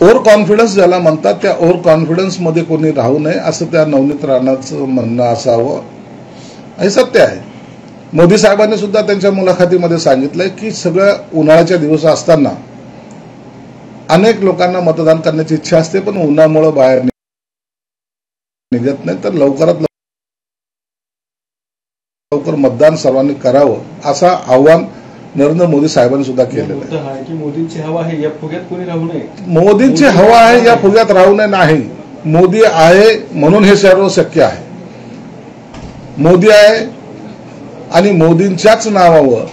Over confidence ज्याला म्हणतात त्या ओव्हर कॉन्फिडन्समध्ये कोणी राहू नये असं त्या नवनीत राणाचं म्हणणं असावं हे सत्य आहे. मोदी साहेबांनी सुद्धा त्यांच्या मुलाखतीमध्ये सांगितलंय की सगळं उन्हाळ्याच्या दिवस असताना अनेक लोकांना मतदान करण्याची इच्छा असते पण उन्हामुळे बाहेर निघत नाही, तर लवकरात लवकर मतदान सर्वांनी करावं असं आव्हान नरेंद्र मोदी साहेबांनी सुद्धा केलेलं आहे. की मोदींची हवा आहे या फुग्यात कोणी राहू नये, मोदींची हवा आहे या फुग्यात राहू नये नाही. मोदी आहे म्हणून हे सर्व शक्य आहे. मोदी आहे आणि मोदींच्याच नावावर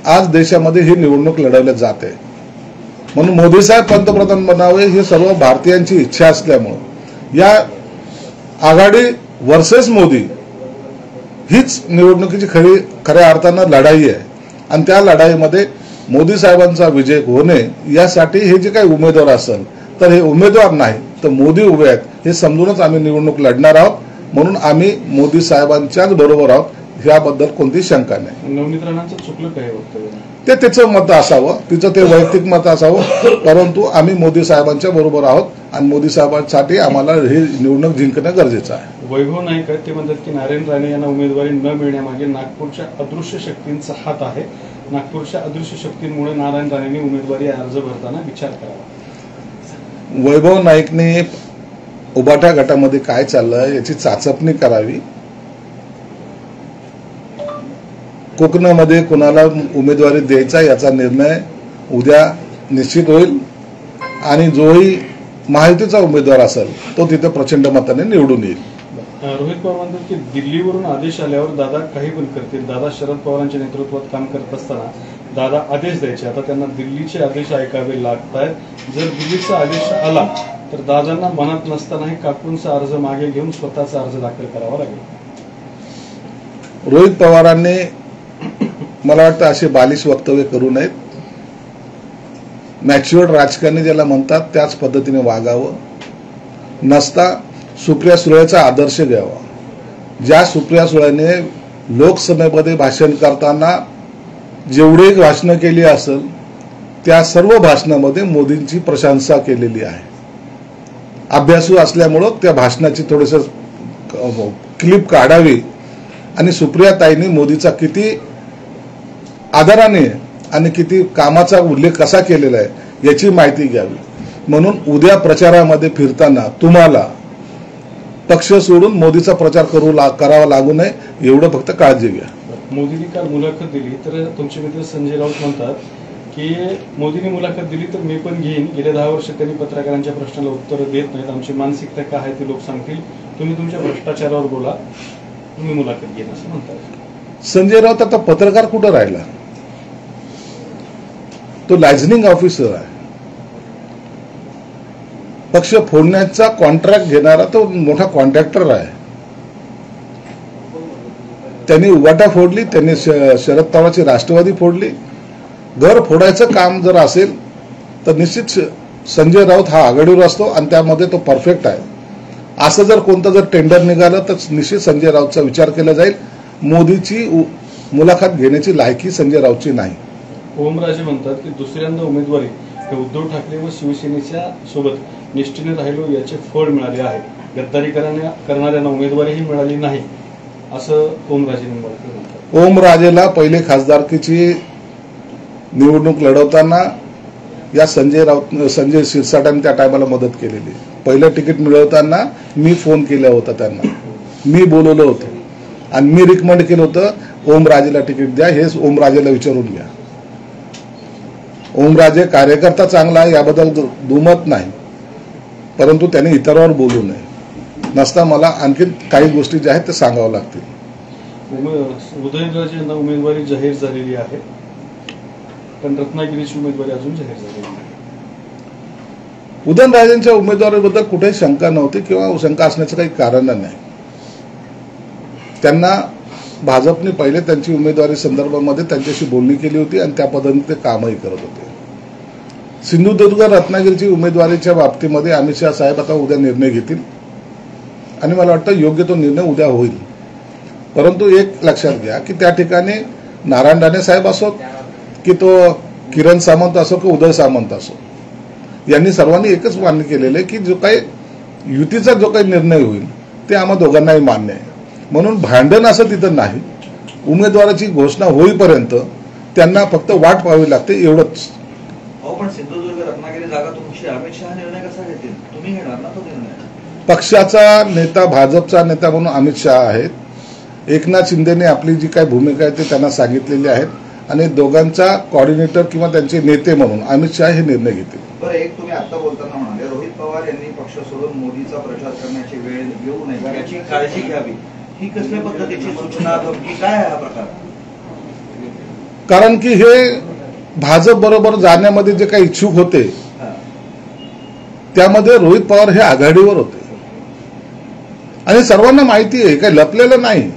आज देशामध्ये ही निवडणूक लढवली जाते. म्हणून मोदी साहेब पंतप्रधान बनावे ही सर्व भारतीयांची इच्छा असल्यामुळे या आघाडी वर्सेस मोदी हीच निवडणुकीची खऱ्या अर्थानं लढाई आहे. आणि त्या लढाईमध्ये मोदी साहेबांचा विजय होणे यासाठी हे जे काही उमेदवार असेल तर हे उमेदवार नाही तर मोदी उभे आहेत हे समजूनच आम्ही निवडणूक लढणार आहोत. म्हणून आम्ही मोदी साहेबांच्याच बरोबर आहोत याबद्दल कोणतीही शंका नाही. नवनीत राणांचं चुकलं काय वक्तव्य ते त्याचं मत असावं, तिचं ते वैयक्तिक मत असावं, परंतु आम्ही मोदी साहेबांच्या बरोबर आहोत आणि मोदी साहेबांसाठी आम्हाला हे निवडणूक जिंकणं गरजेचं आहे. वैभव नाईक आहेत ते म्हणतात की नारायण राणे यांना उमेदवारी न मिळण्यामागे नागपूरच्या अदृश्य शक्तींचा हात आहे. नागपूरच्या अदृश्य शक्तींमुळे नारायण राणेंनी उमेदवारी अर्ज भरताना विचार करावा. वैभव नाईकने उबाटा गटामध्ये काय चाललंय याची चाचपणी करावी. कोकणामध्ये कोणाला उमेदवारी द्यायचा याचा निर्णय उद्या निश्चित होईल आणि जोही महायुतीचा उमेदवार असेल तो तिथे प्रचंड मताने निवडून येईल. रोहित पवार म्हणतात की दिल्लीवरून आदेश आल्यावर दादा काही पण करतील. दादा शरद पवारांच्या नेतृत्वात काम करत असताना दादा आदेश द्यायचे, आता त्यांना दिल्लीचे आदेश ऐकावे लागत आहेत. जर दिल्लीचा आदेश आला तर दादांना मनात नसतानाही काकूंचा अर्ज मागे घेऊन स्वतःचा अर्ज दाखल करावा लागेल. रोहित पवारांनी मला वाटतं असे बालिश वक्तव्य करू नयेत. मॅच्युअर्ड राजकारणी ज्याला म्हणतात त्याच पद्धतीने वागावं. नसता सुप्रिया सुळेचा आदर्श घ्यावा. ज्या सुप्रिया सुळेने लोकसभेमध्ये भाषण करताना जेवढे भाषणं केली असेल त्या सर्व भाषणामध्ये मोदींची प्रशंसा केलेली आहे. अभ्यासू असल्यामुळं त्या भाषणाची थोडंसं क्लिप काढावी आणि सुप्रिया ताईंनी मोदीचा किती आदराने आणि किती कामाचा उल्लेख कसा केलेला आहे याची माहिती घ्यावी. म्हणून उद्या प्रचारामध्ये फिरताना तुम्हाला पक्ष सोडून मोदीचा प्रचार करावा लागू नये एवढं फक्त काळजी घ्या. मोदींनी काल मुलाखत दिली तर तुमचे मित्र संजय राऊत म्हणतात की मोदींनी मुलाखत दिली तर मी पण घेईन. गेल्या 10 वर्ष त्यांनी पत्रकारांच्या प्रश्नाला उत्तरं देत नाहीत. आमची मानसिकता काय आहे ते लोक सांगतील. तुम्ही तुमच्या भ्रष्टाचारावर बोला, तुम्ही मुलाखत घेईन असं म्हणतात. संजय राऊत आता पत्रकार कुठं राहिला? तो लायझनिंग ऑफिसर आहे. पक्ष फोडण्याचा कॉन्ट्रॅक्ट घेणारा तो मोठा कॉन्ट्रॅक्टर आहे. त्यांनी उबाटा फोडली, त्यांनी शरद पवारची राष्ट्रवादी फोडली. घर फोडायचं काम जर असेल तर निश्चित संजय राऊत हा आघाडीवर असतो आणि त्यामध्ये तो परफेक्ट आहे. असं जर कोणतं जर टेंडर निघालं तर निश्चित संजय राऊतचा विचार केला जाईल. मोदीची मुलाखत घेण्याची लायकी संजय राऊतची नाही. ओमराजे म्हणतात की दुसऱ्यांदा उमेदवारी हे उद्धव ठाकरे व शिवसेनेच्या सोबत निष्ठेने राहिलो याचे फळ मिळाले आहे. गद्दारी करणाऱ्यांना उमेदवारीही मिळाली नाही असं ओमराजे म्हणतात. ओमराजेला पहिले खासदारकीची निवडणूक लढवताना या संजय शिरसाटांनी त्या टायमाला मदत केलेली. पहिलं तिकीट मिळवताना मी फोन केला होता त्यांना, मी बोलवलं होतं आणि मी रिकमेंड केलं होतं ओमराजेला तिकीट द्या. हेच ओमराजेला विचारून घ्या. ओमराजे कार्यकर्ता चांगला आहे याबद्दल दुमत नाही, परंतु त्याने इतरांवर बोलू नये. नसता मला आणखी काही गोष्टी ज्या आहेत ते सांगावं लागतील. उदयनराजे यांना उमेदवारी जाहीर झालेली आहे पण रत्नागिरीची उमेदवारी अजून जाहीर झालेली नाही. उदयनराजेंच्या उमेदवारीबद्दल कुठेही शंका नव्हती किंवा शंका असण्याचं काही कारण नाही. त्यांना भाजपने पहिले त्यांची उमेदवारी संदर्भामध्ये त्यांच्याशी बोलणी केली होती आणि त्या पद्धतीने ते कामही करत होते. सिंधुदुर्ग रत्नागिरीची उमेदवारीच्या बाबतीमध्ये अमित शहा साहेब आता उद्या निर्णय घेतील आणि मला वाटतं योग्य तो निर्णय उद्या होईल. परंतु एक लक्षात घ्या की त्या ठिकाणी नारायण राणे साहेब असोत की तो किरण सामंत असो की उदय सामंत असो, यांनी सर्वांनी एकच मान्य केलेलं आहे की जो काही युतीचा जो काही निर्णय होईल ते आम्हा दोघांनाही मान्य आहे. म्हणून भांडण असं तिथं नाही. उमेदवाराची घोषणा होईपर्यंत त्यांना फक्त वाट पाहावी लागते एवढंच. पण सिंधुदुर्ग रत्नागिरी जागा तुमची, अमित शहा निर्णय कसा घेतील? तुम्ही घेणार ना तो निर्णय? पक्षाचा नेता, भाजपचा नेता म्हणून अमित शहा आहेत. एकनाथ शिंदेने आपली जी काही भूमिका आहे ते त्यांना सांगितलेली आहेत आणि दोघांचा कोऑर्डिनेटर किंवा त्यांचे नेते म्हणून अमित शहा हे निर्णय घेतील. बरं, एक तुम्ही आता बोलताना म्हणाले रोहित पवार यांनी पक्ष सोडून मोदीचा प्रचार करण्याची वेळ येऊ नये याची काळजी घ्यावी. ही कसल्या पद्धतीची सूचना, धमकी, काय आहे हा प्रकार? कारण की हे भाजप बरोबर जाण्यामध्ये जे काही इच्छुक होते त्यामध्ये रोहित पवार हे आघाडीवर होते आणि सर्वांना माहिती आहे, काही लपलेलं नाही.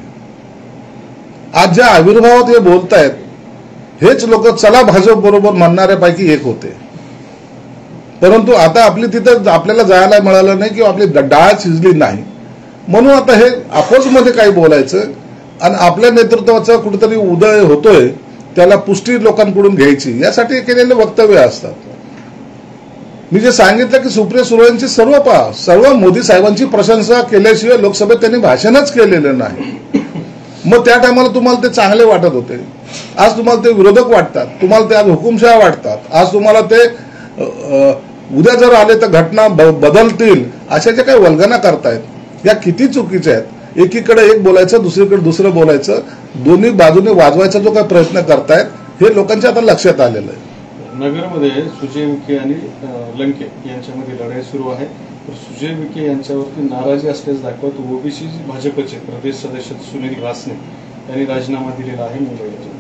आज ज्या आविर्भावात हे बोलतायत हेच लोक चला भाजप बरोबर म्हणणाऱ्यापैकी एक होते. परंतु आता आपली तिथं आपल्याला जायला मिळालं नाही किंवा आपली डाळ शिजली नाही म्हणून आता हे अपोजमध्ये काही बोलायचं आणि आपल्या नेतृत्वाचा कुठेतरी उदय होतोय त्याला पुष्टी लोकांकडून घ्यायची यासाठी केलेले वक्तव्य असतात. मी जे सांगितलं की सुप्रिया सुळेंची सर्व मोदी साहेबांची प्रशंसा केल्याशिवाय लोकसभेत त्यांनी भाषणच केलेलं नाही. मग त्या टायमाला तुम्हाला ते चांगले वाटत होते, आज तुम्हाला ते विरोधक वाटतात, तुम्हाला ते आज हुकुमशहा वाटतात, आज तुम्हाला ते उद्या जर आले तर घटना बदलतील अशा ज्या काही वल्गना करतायत या किती चुकीच्या आहेत. एकीकडे एक बोलायचं, दुसरीकडे दुसरं बोलायचं, दोन्ही बाजूने वाजवायचा जो काही प्रयत्न करतायत हे लोकांच्या आता लक्षात आलेलं आहे. नगरमध्ये सुजय विखे आणि लंके यांच्यामध्ये लढाई सुरू आहे. तर सुजय विखे यांच्यावरती नाराजी असल्याचं दाखवत ओबीसी भाजपचे प्रदेश सदस्य सुनील वासने यांनी राजीनामा दिलेला आहे मुंबईला.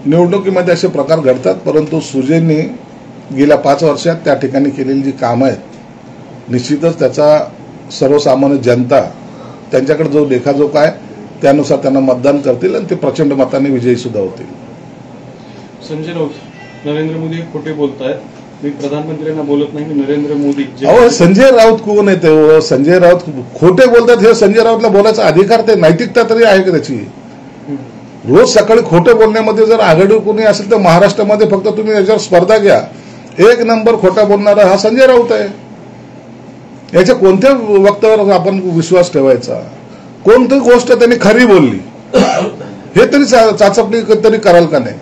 निवडणुकीमध्ये असे प्रकार घडतात, परंतु सुजयनी गेल्या 5 वर्षात त्या ठिकाणी केलेली जी कामं आहेत निश्चितच त्याचा सर्वसामान्य जनता त्यांच्याकडे जो लेखाजोखा आहे त्यानुसार त्यांना मतदान करतील आणि ते प्रचंड मताने विजयी सुद्धा होतील. संजय राऊत, नरेंद्र मोदी खोटे बोलतायत, मी प्रधानमंत्र्यांना बोलत नाही, नरेंद्र मोदी. अहो, संजय राऊत कोण येते? संजय राऊत खोटे बोलतात हे संजय राऊतला बोलायचा अधिकार, ते नैतिकता तरी आहे का त्याची? रोज सकाळी खोटे बोलण्यामध्ये जर आघाडी कोणी असेल तर महाराष्ट्रामध्ये फक्त तुम्ही याच्यावर स्पर्धा घ्या, 1 नंबर खोटा बोलणारा हा संजय राऊत आहे. याच्या कोणत्या वक्तव्यावर आपण विश्वास ठेवायचा? कोणती गोष्ट त्यांनी खरी बोलली हे तरी चाचपणी तरी कराल का नाही?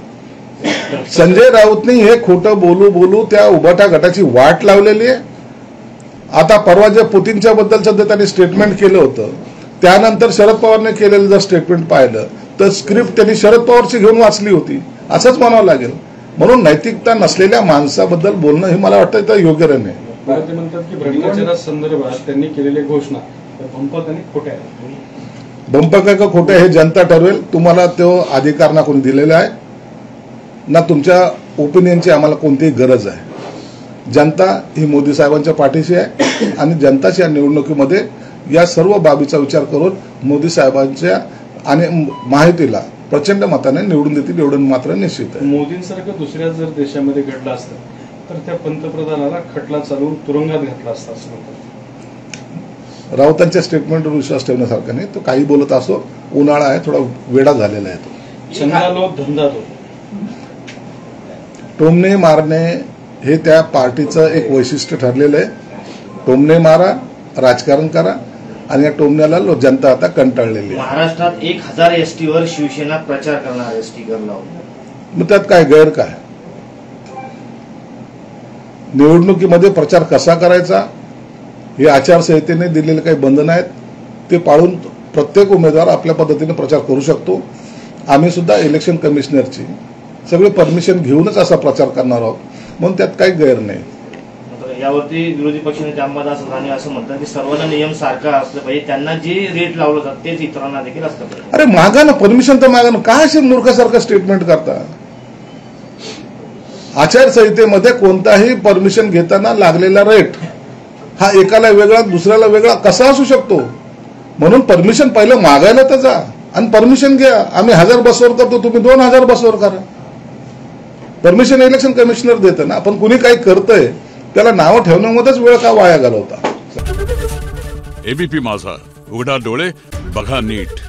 संजय राऊतनी हे खोटं बोलू त्या उभाटा गटाची वाट लावलेली आहे. आता परवा जे पुतीनच्या बद्दलचं त्यांनी स्टेटमेंट केलं होतं त्यानंतर शरद पवारने केलेलं जर स्टेटमेंट पाहिलं तर स्क्रिप्ट त्यांनी शरद पवारची घेऊन वाचली होती असंच म्हणावं लागेल. म्हणून नैतिकता नसलेल्या माणसाबद्दल बोलणं हे मला वाटतं तर योग्य नाही. ते म्हणतात की भ्रष्टाचारा संदर्भात त्यांनी केलेल्या घोषणा भंपक आणि खोट्या आहेत. भंपक का खोट्या हे जनता ठरवेल. तुम्हाला तो अधिकार ना कोणी दिलेला आहे ना तुमच्या ओपिनियनची आम्हाला कोणतीही गरज आहे. जनता ही मोदी साहेबांच्या पाठीशी आहे आणि जनताच्या निवडणुकीमध्ये या सर्व बाबीचा विचार करून मोदी साहेबांच्या आणि माहितीला प्रचंड मताने निवडून देतील एवढं मात्र निश्चित आहे. मोदींसारखं दुसऱ्या जर देशामध्ये घडलं असतं तर त्या पंतप्रधानाला खटला चालवून तुरुंगात घातला असता असं म्हणतात. राऊतांच्या स्टेटमेंटवर विश्वास ठेवण्यासारखा नाही. तो काही बोलत असो, उन्हाळा आहे, थोडा वेडा झालेला आहे. तो चंदा लो धंदा तो टोमणे मारणे हे त्या पार्टीचं एक वैशिष्ट्य ठरलेलं आहे. टोमणे मारा, राजकारण करा आणि या टोमण्याला जनता आता कंटाळलेली आहे. महाराष्ट्रात 1000 एसटी वर शिवसेना प्रचार करणार आहे स्टिकर लावून. मग त्यात काय गैर काय? निवडणुकीमध्ये प्रचार कसा करायचा हे आचारसंहितेने दिलेले काही बंधन आहेत ते पाळून प्रत्येक उमेदवार आपल्या पद्धतीने प्रचार करू शकतो. आम्ही सुद्धा इलेक्शन कमिशनरची सगळे परमिशन घेऊनच असा प्रचार करणार आहोत, म्हणून त्यात काही गैर नाही. यावरती विरोधी पक्षनेते अंबादास अदानी असं म्हणतात की सर्वांना नियम सारखा असलं पाहिजे, त्यांना जे रेट लावलं जातं तेच इतरांना देखील असलं पाहिजे. अरे मागा ना, परमिशन तर मागा ना, काय असे मूर्खासारखं स्टेटमेंट करता? आचारसंहितेमध्ये कोणताही परमिशन घेताना लागलेला रेट हा एकाला वेगळा दुसऱ्याला वेगळा कसा असू शकतो? म्हणून परमिशन पहिलं मागायला तर जा आणि परमिशन घ्या. आम्ही 1000 बसवर करतो, तुम्ही 2000 बसवर करा. परमिशन इलेक्शन कमिशनर देतं ना. आपण कुणी काही करतंय त्याला नावं ठेवण्यामध्येच वेळ का वाया घालवता? एबीपी माझा, उघडा डोळे बघा नीट.